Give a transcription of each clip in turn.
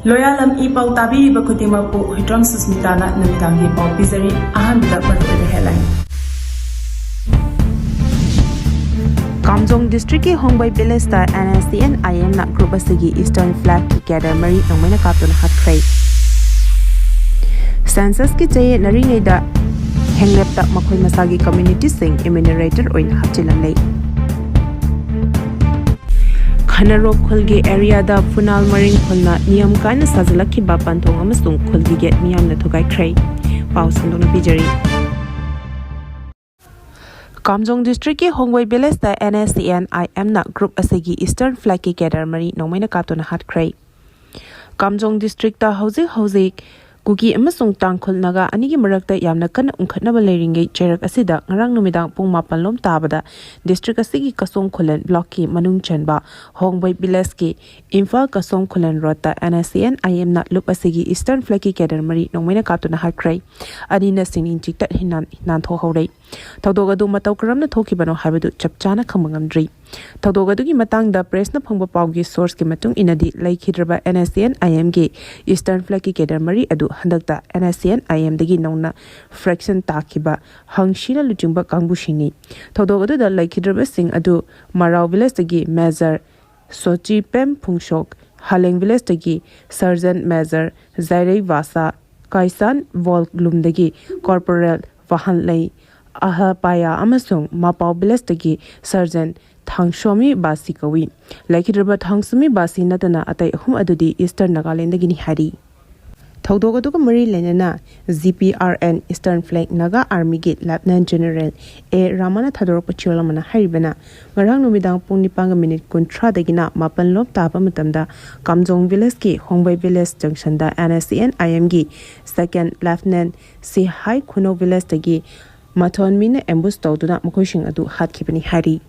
Loyalam E-PAO tabi bakutima po hitram susmitana namitangi pau pizari ahan bidak baru headline. Kamjong District ki Hongboi Village ta Nscn-Im na group Asigi Eastern Flag together mari nangmai na kaptun Hatkhre. Census ki chaye nari ngai da henglep ta makhoi masagi community sing enumerator oin hapchilam lei. Khulgi area da Funal maring khulna niyam kaina sajlakhi ba panthong amasung Khulgi get Miyamna Thugaikhre pau sandona bijari. Kamjong District ki Hongboi Village da Nscn-Im na group Asigi Eastern Flag ki kedar mari nongmai na kaptuna Hatkhre. Kamjong District ta hauzik Khulgi amasung tangkhul naga anigi marakta yamna kan ungkhatnaba leiringai cherak asida ngarang numidang pung 8 lom tabada district asigi kasong khulen block ki manung chanba Hongboi Village ki Imphal kasong khulen road ta Nscn-Im na lup asigi Eastern Flag ki kedar mari nongmaina kaptuna Hatkhre anina singin chiktat hinan tho haurei tawdoga du mataw karamna thokibano habadu chapchana khamangamdri tawdoga du ki matang da press na phangba pawgi source ki matung inadi laikhidraba Nscn-Im ki Eastern Flag ki kedar mari adu handakta Nscn-Im dagi nongna fraction takiba hangshina luchingba kangbushini tawdoga du da laikhidraba sing adu Marau Village dagi Major Sochi Pem Phungshok Haleng Village dagi Sergeant Major Zairei Vasa Kaisan Volglum dagi Corporal Vahan lei aha paya amasung Mapau Village dagi Sergeant Thangshomi Basi kawi laikhidraba Thangsumi Basi natana atai hum adudi Eastern Nagaland dagi ni hari Thawdoga duga mari lenana ZPRN Eastern Flag Naga Army Gate Lieutenant General A Ramana Thadorok Pacholamana haribana ngarang numidang pung 9 kuntra dagina mapan lop tapa matamda Kamjong Village ki Hongboi Village Junction da Nscn-Im gi Second Lieutenant Si Hai Kuno Village dagi Mathon Mina ambush tawduna makoishing adu hatkibani hari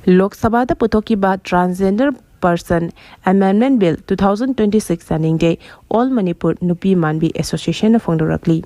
Lok Sabha da putoki ba Transgender Person Amendment Bill 2026 running day All Manipur Nupi Manbi Association of Fongdorakli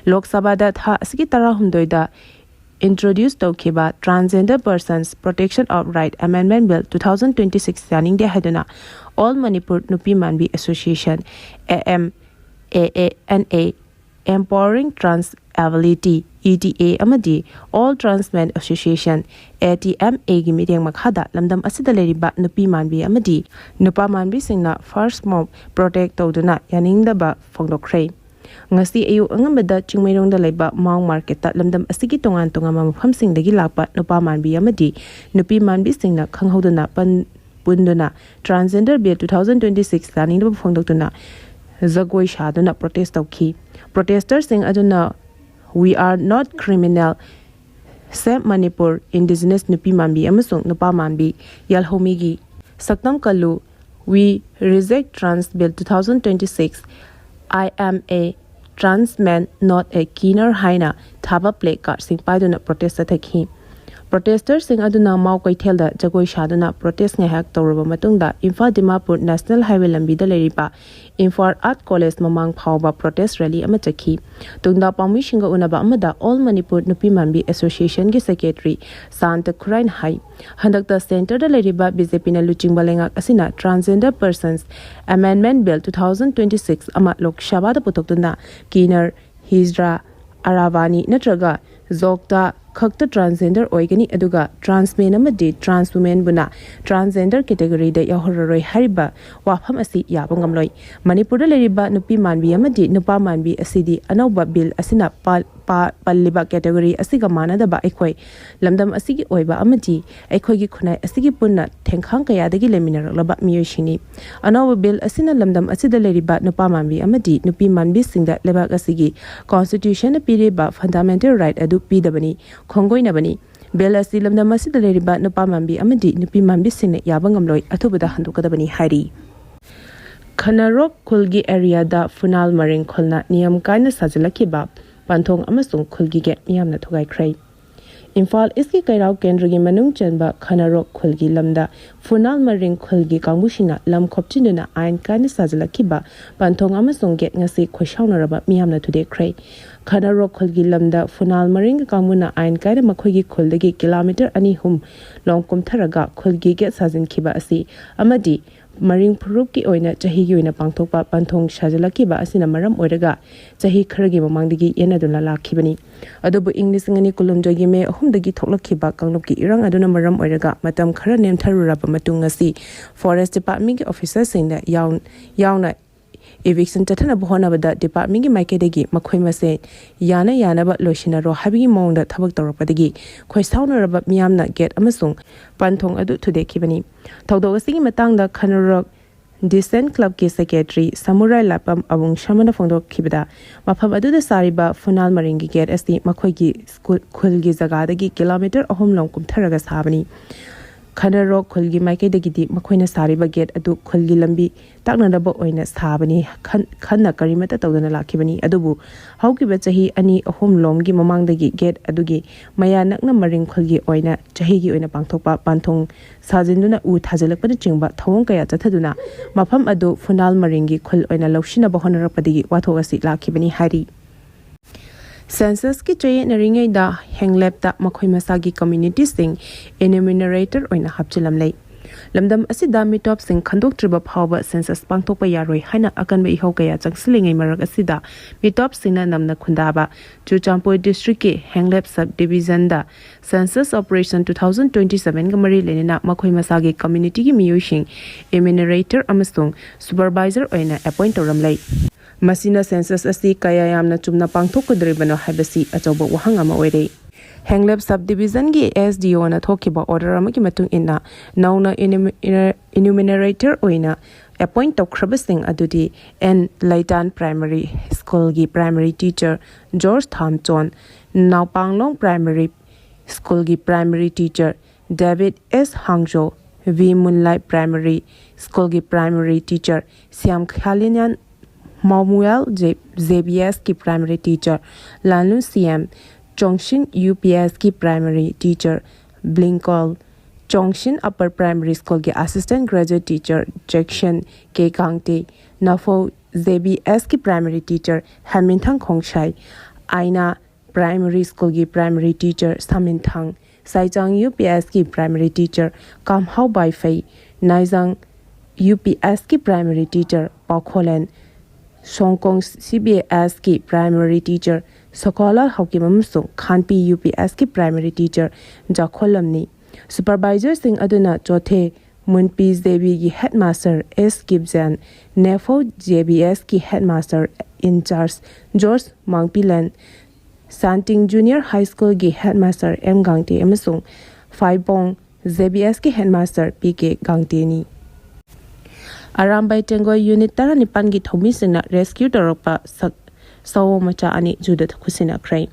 Lok Sabha da tha asigi tara humdoi da introduce tawkiba Transgender Persons Protection of Right Amendment Bill 2026 running day haduna All Manipur Nupi Manbi Association AMAANA Empowering Trans Ability ETA amadi All Trans Men Association ATMA gi meeting makhada lamdam asida leriba nupi manbi amadi nupa manbi singna first mob protect tawduna yaningda ba Phongdokhre ngasi ayu angambada chingmairong da leba Mau Market ta lamdam asigi tongan tongama mafam singdagi lakpa nupa manbi amadi nupi manbi singna khanghoduna punduna Transgender Bill 2026 yaningda ba Phongdoktuna Zagoi Shaduna protest tawki protesters sing aduna We are not criminal Save Manipur Indigenous Nupi Manbi amasung Nupa Manbi Yalhomigi Saktam Kalu We reject Trans Bill 2026 I am a trans man not a keener haina Thaba play card sing paiduna protest athaki Protesters sing aduna Mau Kaithelda Jagoi Shaduna protest ngahak tawraba matungda Imphal Dimapur National Highway lambi da leriba Imphal Art College mamang phawba protest rally ama chakhi tungda pami shinga unaba amada All Manipur Nupi Manbi Association gi secretary Sant Khurain Hai handakta center da leriba BJP na luchingba lengak asina Transgender Persons Amendment Bill 2026 ama Lok Sabha da putoktuna Keener Hijra Aravani natraga Zokta khakta transgender oigani aduga transmen amadi transwoman buna transgender category da yahorroi hariba wafam asi yabangamloi manipur da leriba nupi manbi amadi nupa manbi asidi anauba bill asina palliba category asiga manada ba ekhoi lamdam asigi oiba amadi ekhoi gi khunai asigi punna thengkhang kaya dagi leminarak miyoshini anauba bill asina lamdam asida leriba nupa manbi amadi nupi manbi singda lebak asigi constitution piriba fundamental right adu pidabani Khongoina bani Bela Silamda Masida Leriba Nupa Manbi Amadi Nupi Manbi Sine Yabangamloi Atubada Handukadabani Hari Khanarok Khulgi area da Funal maring khulna niyam kaina sajlakiba panthong amasung Khulgi get Miyamna Thugaikhre Imphal iski kairau kendragi manung chanba Khanarok Khulgi lamda Funal maring Khulgi kangbushina lam khopchinuna ain kaina sajlakiba panthong amasung get ngasi khoshaunaraba Miyamna Thugaikhre Khanarok Khulgi lamda Funal maring kamuna ain kaina makhoigi khuldagi kilometer ani hum longkum tharaga Khulgi get sajin khiba asi amadi maring phurup ki oina chahi gi oina pangthokpa panthong sajalaki ba asina maram oiraga chahi kharagi mamangdagi yenaduna lakhibani adubu English ngani kulumjogi me ahumdagi thoklakhiba kanglop ki irang aduna maram oiraga matam khara nemtharuraba matung asi forest department ki officer singna yauna eviction chathana bhona bada department ki makedagi makhoi mase yana ba loshina ro habi mongda thabak tawrapadagi khoi sauna raba miyamna gate amasung panthong adu thude khibani thawdo asigi matangda khanarok Nscn club ki secretary samurai lapam abung shamana phongdok khibada mafam adu da sariba funal maringi gate asti makhoi ki khulgi jaga dagi kilometer ahum long kum tharaga sabani Khanarok Khulgi Maike Degidi Makoina Sariba Gate Adu Khulgi Lambi Taknadaba Oina Sabani Khana Karimata Tawdana Lakibani Adubu Hauki Bachahi Ani Ahum Lomgi Mamangdagi Gate Adugi Maya Nakna Maring Khulgi Oina Chahigi Oina Pangthokpa Panthong Sajinduna U Thajalakpada Chingba Thawong Kaya Chathaduna Mafam Adu Funal Maringi Khul Oina Laushina Bahonarapadigi Wathogasi Lakibani Hari Census ki chaye naringai da henglep ta makhoi masagi community sing enumerator oina hapchilam lei lamdam asida mitop sing khandok triba phawba census pangthokpa yaroi haina akanba ihau kaya changslingai marak asida mitop singna namna khundaba Chuchampur district ki henglep sub division da census operation 2027 gamari lenina makhoi masagi community ki miyushing enumerator amasung supervisor oina appoint toram lei Masina census asi kaya yamna chumna pangthokudribano habasi achoba wahang ama oire Henglep subdivision gi SDO na thokiba order amaki matung inna nauna enumerator oina appoint tokhrabasing adudi N Laitan primary school gi primary teacher George Thamchon Naupanglong primary school gi primary teacher David S Hangjo V Moonlight primary school gi primary teacher Siam Khalinian Mamuel ZBS ki primary teacher Lanlu CM Chongshin UPS ki primary teacher Blinkol Chongshin upper primary school ki assistant graduate teacher Jackson K Kangte Nafo ZBS ki primary teacher Hamintang Khongshai Aina primary school ki primary teacher Samintang Saichang UPS ki primary teacher Kamhau Baifei Naizang UPS ki primary teacher Pakholen Songkong CBS ki primary teacher Sokola Hauki Mamsung Khanpi UPS ki primary teacher Jakholamni supervisor sing aduna chothe Munpi Devi ki headmaster S Gibson Nefo JBS ki headmaster in charge George Mangpilan Santing Junior High School ki headmaster M Gangte amasung Phaibong JBS ki headmaster PK Gangte ni Arambai Tengo unit tara nipan gi thomi sina rescue torokpa sawo macha ani juda kusina krai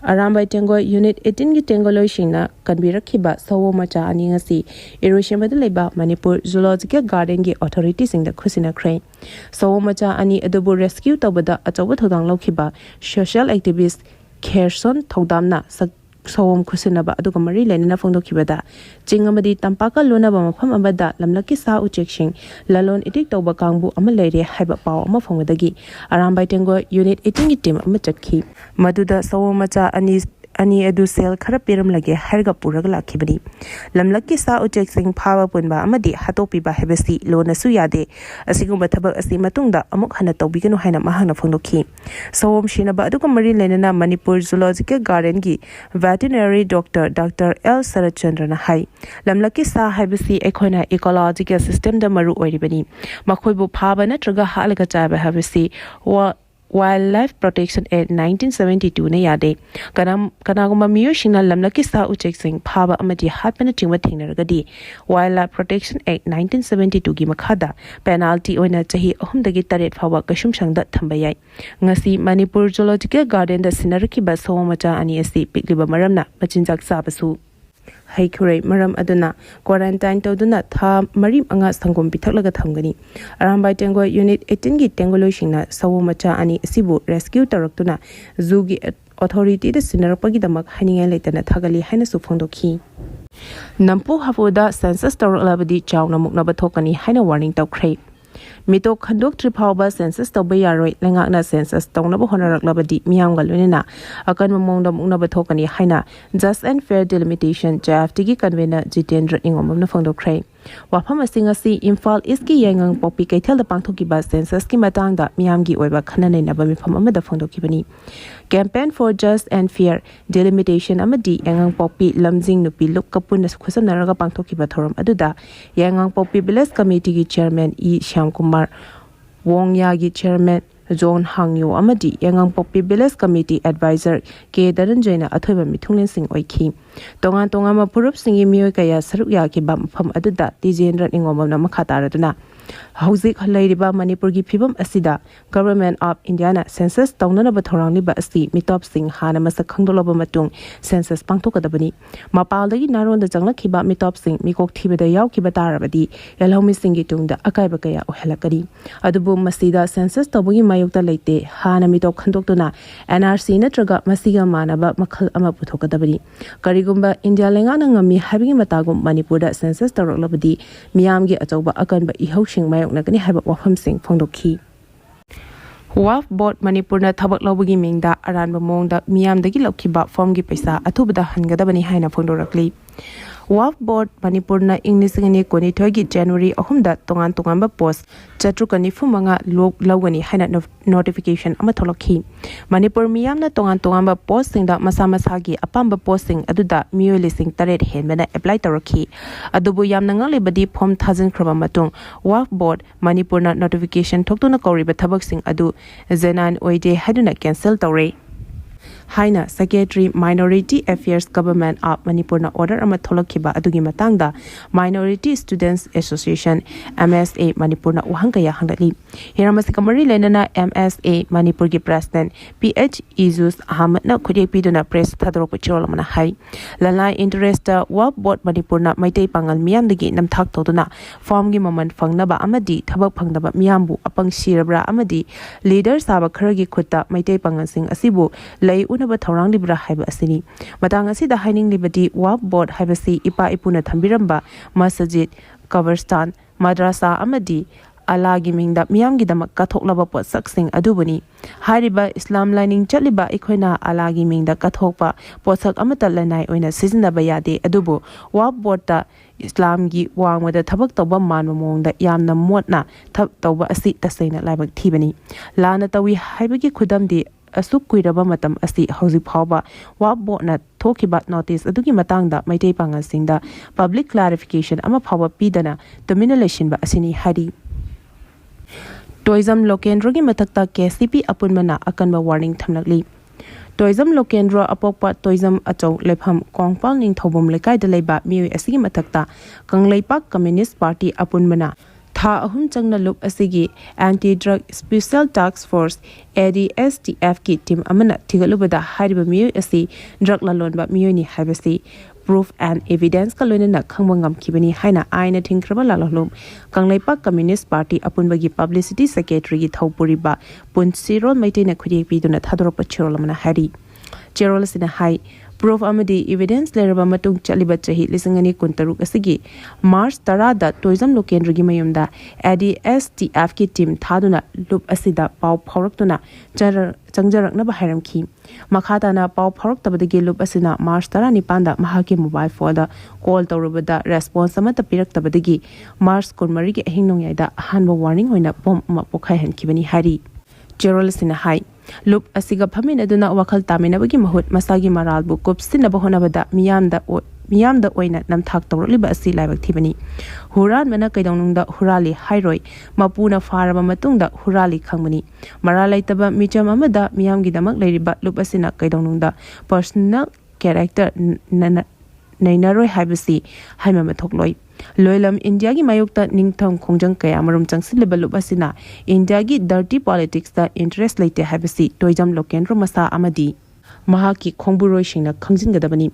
Arambai Tengo unit 18 gi tengolo shina kanbira khiba sawo macha ani ngasi erosion bad leba Manipur zoological garden gi authority sing da kusina krai sawo macha ani adubu rescue tobada achawa thodang lokhiba social activist Kherson thodamna Sawom Kusinaba aduga mari lenina phongdokhibada chingamadi tampaka lonaba mafam amada lamlaki sa ucheksing lalon idik toba kangbu ama leire haiba paw ama phongdagi Arambai Tengo unit 18 gi team ama chatkhi maduda sawomacha ani edu sel khara peram lage harga puraga lakhibani lamlaki sa ucheksing phawa punba amadi hatopi ba hebesi lonasu yade asigumba thabak asi matungda amuk hana tawbiganu haina mahana phongdokhi sawom shinaba aduga mari lenina Manipur zoological garden gi veterinary doctor Dr. L Sarachandra na hai lamlaki sa hebesi ekhoina ecological system da maru oiribani makhoibu phaba natraga halaga chaba hebesi Wildlife Protection Act 1972 ne yade kanaguma miyo shina lamlaki sa uchek sing phaba amati hatpana chingwa thingnaragadi Wildlife Protection Act 1972 gi makhada penalty oina chahi ahumdagi taret phawa kashum sangda thambayai ngasi Manipur Zoological Garden da sinarki ba somacha ani asi pikliba maramna machinjak sabasu Hatkhre maram aduna quarantine toduna tha marim anga sangom pithaklaga thamgani Arambai Tengo unit 18 gi tengolo shingna sawo macha ani asibu rescue taraktuna zoo gi authority da sinarpagi damak haningai leitana thagali haina su phongdokhi Nampu hafoda census taraklabadi chawna mukna bathokani haina warning tawkhre Mitok khandok tripauba census toba yaroi lengakna census tongnaba honaraklabadi miyamga loinena akan mamongda mungnaba thokani haina just and fair delimitation JFT convener Jitendra Ingomna Phongdokhre Wafam asingasi Imphal East-ki yangang popi kaithal da pangthokiba census ki matangda miyamgi oiba khananai naba mifam amada phongdokibani Campaign for Just and Fair Delimitation amadi yangang popi lamjing nupi luk kapuna khusanaraga pangthokiba thoram aduda yangang popi Village Committee ki chairman E Shyamkumar Wongya ki chairman John Hangyo amadi yangang popi Village Committee advisor K Daranjoyna athoiba mithunglin sing oikhi tongan tongama purup singi mioi kaya saruk ya ki bam pham aduda Tijendra Ingomna makhataraduna Hauzik halairiba Manipur gi phibam asida Government of India na census taunanaba thorangniba asi mitop sing hana masak khangdoloba matung census pangthokadabani mapaldagi naronda janglakhiba mitop sing mikok thibada yawkiba tarabadi yalhomi singi tungda akaiba kaya ohelakari adubu masida census tobugi mayokta leite hana mitop khandoktuna NRC natraga masiga manaba makhal ama puthokadabani karigumba India lengana ngami habigi matagum Manipurda census tawraklabadi miyamgi achauba akanba ihau mayoknagani haba wafam sing phongdokhi Waf Board Manipurna thabak lawbagi mingda aranba mongda miyamdagi lokhiba form gi paisa athubada hangadabani haina phongdorakli Waf Board Manipurna Nscn-Im gi January 3da tongan tonganba post chatrukani fumanga lawgani haina notification ama tholokhi Manipur miyamna tongan tonganba post singda masa masagi apamba posting aduda miyo lising taret henbana apply tawrakhi adubu yamna ngalibadi form thazin khraba matung Waf Board Manipurna notification thoktuna koriba thabak sing adu zenan oide haduna cancel tawre Haina Secretary Minority Affairs Government of Manipurna order ama tholokhiba adugi matangda Minority Students Association MSA Manipurna uhangkaya hangdali hiramasi kamari lenana MSA Manipur gi President PH Izus Ahmad na khudek piduna press thadrok chirol mana hai lalai interest Waf Board Manipurna maitai pangal miyamdagi namthak toduna form gi moment fangnaba amadi thabak phangdaba miyambu apang sirabra amadi leader saba kharagi khutta maitai pangal sing asibu lei unaba thorang libra haiba asini matang asida haining libadi Waf Board haibasi ipa ipuna thambiramba masjid Kabarstan madrasa amadi alagi mingda miyamgi damak kathoklaba potsak sing adubani hariba Islam lining chaliba ikhoina alagi mingda kathokpa potsak amata lanai oina sizinaba yade adubu Waf Board ta Islam gi wangwada thabak tawba manma mongda yamna motna thab tawba asi tasaina laibak thibani lana tawi haibagi khudamdi asuk kuiraba matam asi hauzik phawba Waf Board na thokiba notice adugi matangda maitai pangal singda public clarification ama phawba pidana termination ba asini hari Tourism Lokendro gi matakta KCP apunmana akanba warning thamlakli Tourism Lokendro apokpa tourism achau lepham kongpal ning thobum lekai da leiba miwi asigi matakta Kangleipak Communist Party apunmana Tha ahum changna lup asigi anti-drug special task force ADSTF ki team amana thigalubada hariba miyo asi drug lalonba miyoni haibasi proof and evidence kalonena khangba ngamkhibani haina aina thingkraba lalolum Kangleipak Communist Party apunbagi publicity secretary gi thopuriba punsirol maitena khuri piduna thadoropa chirolamana hari Cherol sina hai proof amadi evidence leraba matung chaliba chahi lisangani kuntaruk asigi March 10 da tourism lokendra gi mayumda ADSTF ki team thaduna lup asida pau phawraktuna changjarakna ba hairamki makhata na pau phawraktabadagi lup asina March 19 da mahaki mobile phone da call tawrubada response amata piraktabadagi March 13 gi ahingnongyaida hanba warning hoina bom ma pokhai hankibani hari Gerald sina hai Lup asiga phamin aduna wakhal taminabagi mahut masagi maralbu kupsinaba honabada miyamda oina namthak tawroliba asi laibak thibani huran mana kaidonungda hurali hairoi mapuna faraba matungda hurali khangmani maralaitaba micham amada miyamgi damak leiriba lup asina kaidonungda personal character nainaroi haibasi haima mathokloi Loilam India gi mayokta ningtham khongjang kaya marum changsileba lup asina India gi dirty politics da interest leite habasi toijam lokendro masa amadi mahaki khongburoi singna khangjingadabani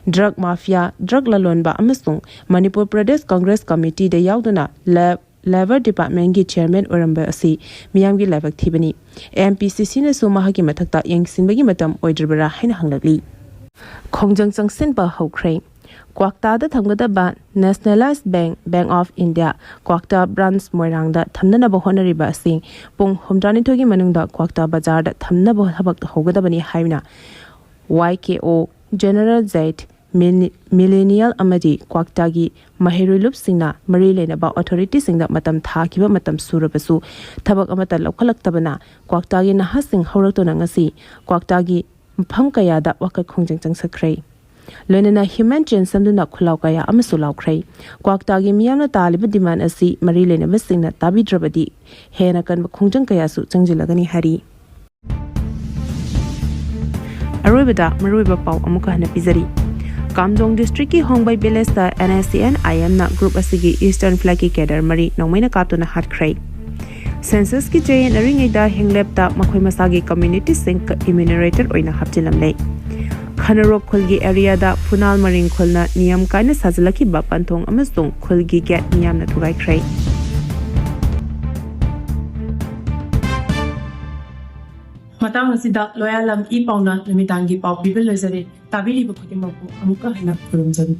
drug mafia drug lalonba amasung Manipur Pradesh Congress Committee da yauduna Labor Department gi chairman oramba asi miyamgi laibak thibani MPCC na su mahaki mathakta yengsinbagi matam oidrbara haina hanglakli khongjang changsin ba hokhrei Kwakta thamgadaba Nationalized Bank of India Kwakta branch Moirangda thamnanaba honariba asing pung humdranithogi manungda Kwakta bazar da thamnaba thabak hogadabani haina YKO General Zaid Millennial Amadi Kwaktagi Mahirulup Singna Mari Lenaba Authority Singda Matam Thakiba Matam Surabasu Tabak Amata Lokalaktabana Kwaktagi Nahasing Horatona ngasi Kwaktagi Pamkayada Waka Khongjang Sakre Lenana Human Gen Samduna Khulaukaya Amasu Laukre Kwaktagi Miyamna Taliba demand asi Mari Lenaba Singna Tabi Drabadi Hena Kan Khongjang Kayasu Changjilagani Hari Arubada Maruba Pau Amuka Hana Pizari Kamdong District ki Hongbai Village da Nscn-Im na group Asigi Eastern Flag ki Kedar Mari Nongmaina Kaptuna Hatkhre Census ki Jayan Ringai da Hinglep da Makhoi Masagi Community Sink Enumerator oina hapchilamle Khanarok Khulgi area da Funal Maring Khulna Niyam kaina sajlaki ba panthong amasung Khulgi get Miyamna Thugaikhre Matang asida loyalam E-PAO na namitangi pao bibil lezari tabili bakutimapu amuka hina kurumjari.